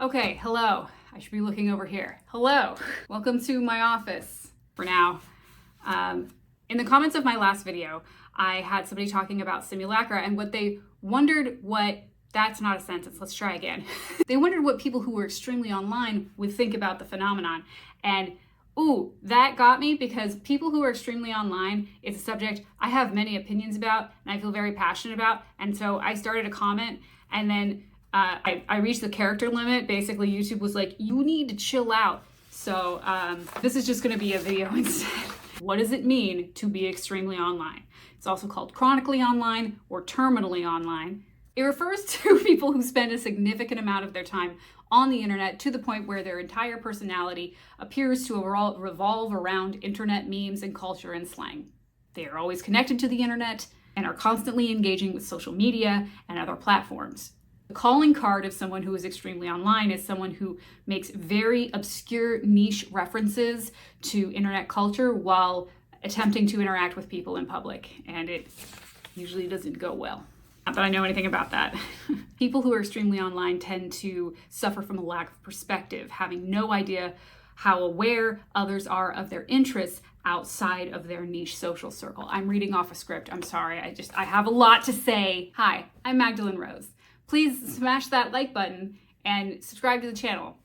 Okay, hello. I should be looking over here. Hello. Welcome to my office for now. In the comments of my last video, I had somebody talking about simulacra and what they wondered that's not a sentence, let's try again. They wondered what people who were extremely online would think about the phenomenon. And ooh, that got me because people who are extremely online is a subject I have many opinions about and I feel very passionate about. And so I started a comment and then I reached the character limit. Basically, YouTube was like, you need to chill out. So this is just gonna be a video instead. What does it mean to be extremely online? It's also called chronically online or terminally online. It refers to people who spend a significant amount of their time on the internet to the point where their entire personality appears to revolve around internet memes and culture and slang. They are always connected to the internet and are constantly engaging with social media and other platforms. The calling card of someone who is extremely online is someone who makes very obscure niche references to internet culture while attempting to interact with people in public, and it usually doesn't go well. Not that I know anything about that. People who are extremely online tend to suffer from a lack of perspective, having no idea how aware others are of their interests outside of their niche social circle. I'm reading off a script, I'm sorry, I have a lot to say. Hi, I'm Magdalen Rose. Please smash that like button and subscribe to the channel.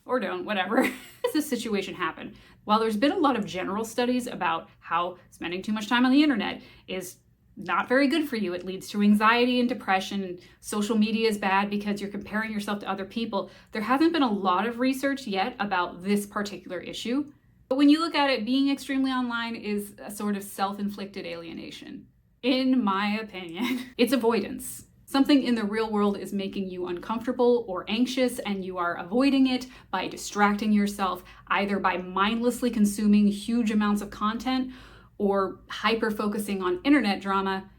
Or don't, whatever. How does this situation happen? While there's been a lot of general studies about how spending too much time on the internet is not very good for you. It leads to anxiety and depression. Social media is bad because you're comparing yourself to other people. There hasn't been a lot of research yet about this particular issue. But when you look at it, being extremely online is a sort of self-inflicted alienation. In my opinion, it's avoidance. Something in the real world is making you uncomfortable or anxious, and you are avoiding it by distracting yourself, either by mindlessly consuming huge amounts of content or hyper-focusing on internet drama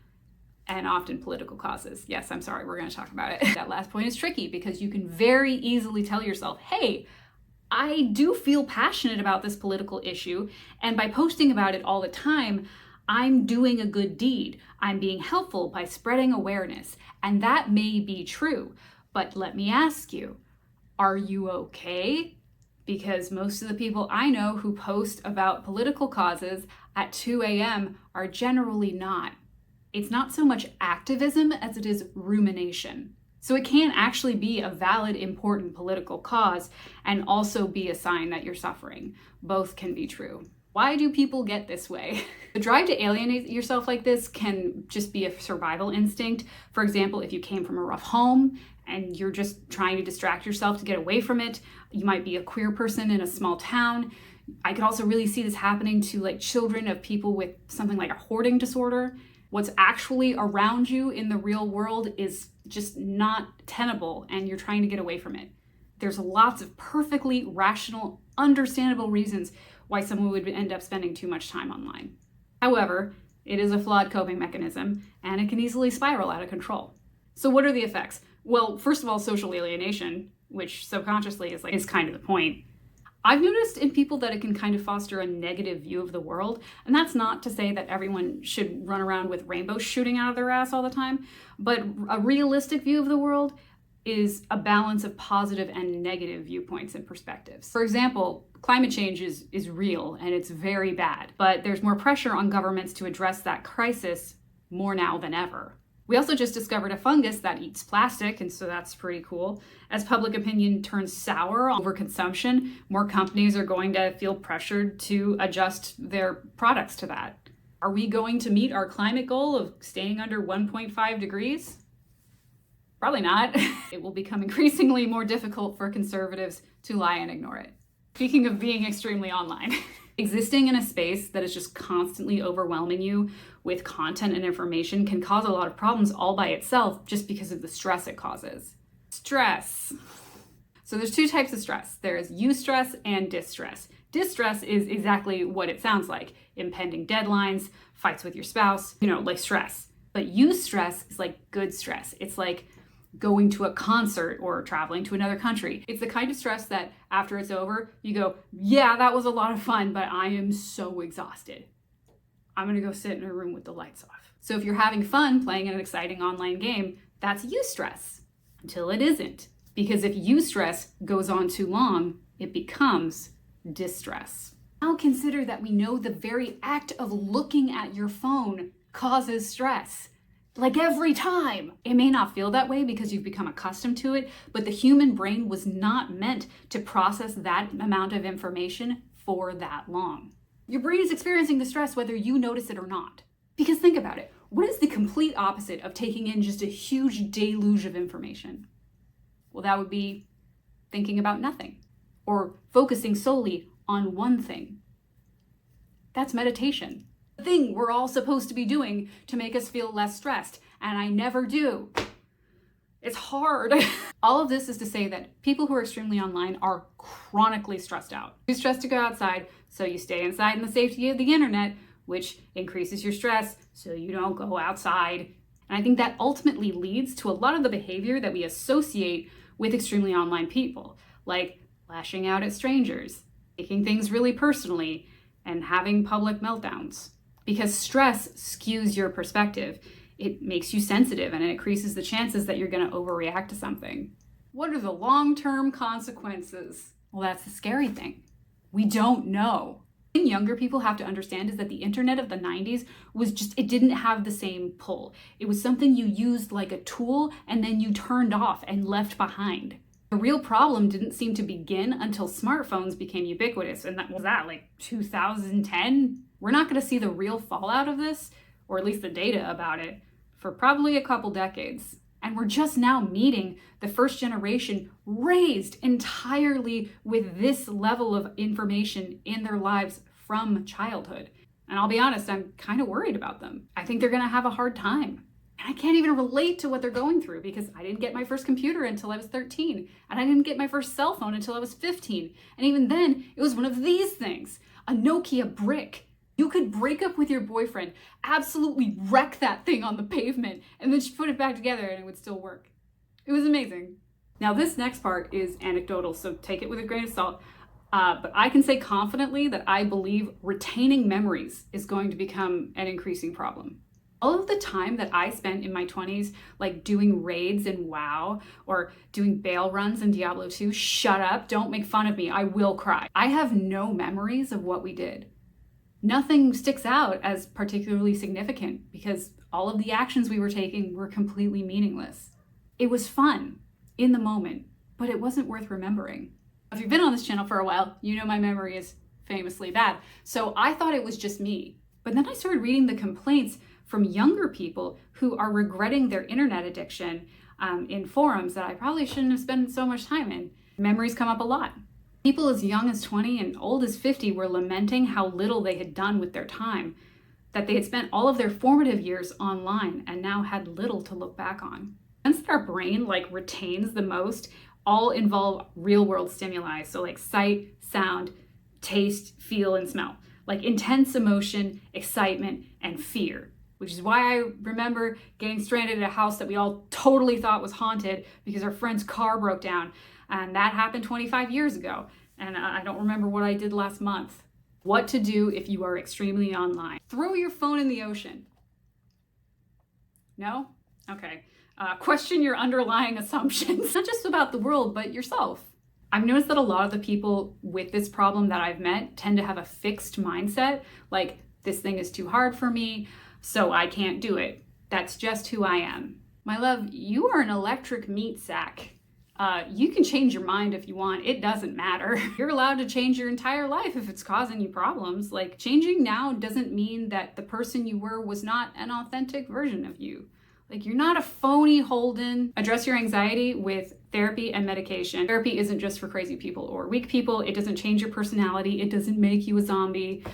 and often political causes. Yes, I'm sorry, we're gonna talk about it. That last point is tricky because you can very easily tell yourself, hey, I do feel passionate about this political issue, and by posting about it all the time, I'm doing a good deed. I'm being helpful by spreading awareness, and that may be true, but let me ask you, are you okay? Because most of the people I know who post about political causes at 2 a.m. are generally not. It's not so much activism as it is rumination. So it can actually be a valid, important political cause and also be a sign that you're suffering. Both can be true. Why do people get this way? The drive to alienate yourself like this can just be a survival instinct. For example, if you came from a rough home and you're just trying to distract yourself to get away from it, you might be a queer person in a small town. I could also really see this happening to children of people with something like a hoarding disorder. What's actually around you in the real world is just not tenable and you're trying to get away from it. There's lots of perfectly rational, understandable reasons why someone would end up spending too much time online. However, it is a flawed coping mechanism and it can easily spiral out of control. So what are the effects? Well, first of all, social alienation, which subconsciously is kind of the point. I've noticed in people that it can kind of foster a negative view of the world, and that's not to say that everyone should run around with rainbows shooting out of their ass all the time, but a realistic view of the world is a balance of positive and negative viewpoints and perspectives. For example, climate change is real and it's very bad, but there's more pressure on governments to address that crisis more now than ever. We also just discovered a fungus that eats plastic, and so that's pretty cool. As public opinion turns sour over consumption, more companies are going to feel pressured to adjust their products to that. Are we going to meet our climate goal of staying under 1.5 degrees? Probably not. It will become increasingly more difficult for conservatives to lie and ignore it. Speaking of being extremely online, existing in a space that is just constantly overwhelming you with content and information can cause a lot of problems all by itself just because of the stress it causes. Stress. So there's two types of stress. There's eustress and distress. Distress is exactly what it sounds like. Impending deadlines, fights with your spouse, like stress. But eustress is like good stress. It's like going to a concert or traveling to another country. It's the kind of stress that after it's over, you go, yeah, that was a lot of fun, but I am so exhausted. I'm gonna go sit in a room with the lights off. So if you're having fun playing an exciting online game, that's eustress, until it isn't. Because if eustress goes on too long, it becomes distress. Now consider that we know the very act of looking at your phone causes stress. Like every time. It may not feel that way because you've become accustomed to it, but the human brain was not meant to process that amount of information for that long. Your brain is experiencing the stress whether you notice it or not. Because think about it. What is the complete opposite of taking in just a huge deluge of information? Well, that would be thinking about nothing or focusing solely on one thing. That's meditation. The thing we're all supposed to be doing to make us feel less stressed, and I never do. It's hard. All of this is to say that people who are extremely online are chronically stressed out. You're stressed to go outside, so you stay inside in the safety of the internet, which increases your stress, so you don't go outside. And I think that ultimately leads to a lot of the behavior that we associate with extremely online people, like lashing out at strangers, taking things really personally, and having public meltdowns. Because stress skews your perspective. It makes you sensitive and it increases the chances that you're going to overreact to something. What are the long-term consequences? Well, that's the scary thing. We don't know. The thing younger people have to understand is that the internet of the 90s it didn't have the same pull. It was something you used like a tool and then you turned off and left behind. The real problem didn't seem to begin until smartphones became ubiquitous, and that was like 2010? We're not going to see the real fallout of this, or at least the data about it, for probably a couple decades. And we're just now meeting the first generation raised entirely with this level of information in their lives from childhood. And I'll be honest, I'm kind of worried about them. I think they're going to have a hard time. And I can't even relate to what they're going through because I didn't get my first computer until I was 13. And I didn't get my first cell phone until I was 15. And even then, it was one of these things, a Nokia brick. You could break up with your boyfriend, absolutely wreck that thing on the pavement, and then put it back together and it would still work. It was amazing. Now this next part is anecdotal, so take it with a grain of salt. But I can say confidently that I believe retaining memories is going to become an increasing problem. All of the time that I spent in my 20s, like doing raids in WoW or doing bail runs in Diablo 2, shut up, don't make fun of me, I will cry. I have no memories of what we did. Nothing sticks out as particularly significant because all of the actions we were taking were completely meaningless. It was fun in the moment, but it wasn't worth remembering. If you've been on this channel for a while, you know my memory is famously bad. So I thought it was just me. But then I started reading the complaints from younger people who are regretting their internet addiction in forums that I probably shouldn't have spent so much time in. Memories come up a lot. People as young as 20 and old as 50 were lamenting how little they had done with their time, that they had spent all of their formative years online and now had little to look back on. Since our brain retains the most, all involve real world stimuli. So like sight, sound, taste, feel, and smell. Like intense emotion, excitement, and fear. Which is why I remember getting stranded at a house that we all totally thought was haunted because our friend's car broke down. And that happened 25 years ago. And I don't remember what I did last month. What to do if you are extremely online. Throw your phone in the ocean. No? Okay. Question your underlying assumptions. Not just about the world, but yourself. I've noticed that a lot of the people with this problem that I've met tend to have a fixed mindset. Like, this thing is too hard for me, so I can't do it. That's just who I am. My love, you are an electric meat sack. You can change your mind if you want. It doesn't matter. You're allowed to change your entire life if it's causing you problems. Like, changing now doesn't mean that the person you were was not an authentic version of you. Like, you're not a phony Holden. Address your anxiety with therapy and medication. Therapy isn't just for crazy people or weak people. It doesn't change your personality. It doesn't make you a zombie.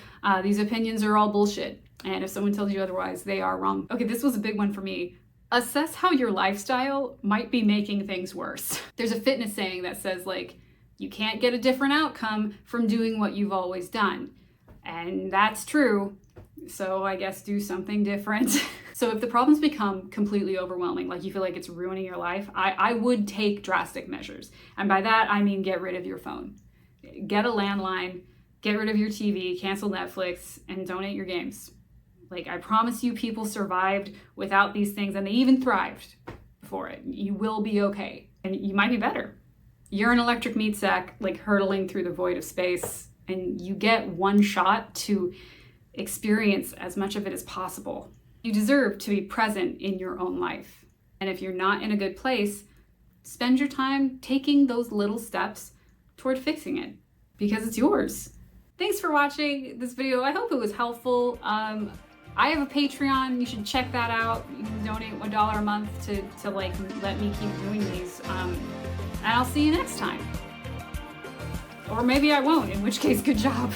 These opinions are all bullshit. And if someone tells you otherwise, they are wrong. Okay, this was a big one for me. Assess how your lifestyle might be making things worse. There's a fitness saying that says, like, you can't get a different outcome from doing what you've always done. And that's true. So I guess do something different. So if the problems become completely overwhelming, like you feel like it's ruining your life, I would take drastic measures. And by that, I mean get rid of your phone. Get a landline, get rid of your TV, cancel Netflix, and donate your games. Like, I promise you, people survived without these things, and they even thrived for it. You will be okay. and you might be better. You're an electric meat sack, like hurtling through the void of space, and you get one shot to experience as much of it as possible. You deserve to be present in your own life. And if you're not in a good place, spend your time taking those little steps toward fixing it, because it's yours. Thanks for watching this video. I hope it was helpful. I have a Patreon. You should check that out. You can donate $1 a month to like let me keep doing these. And I'll see you next time. Or maybe I won't, in which case, good job.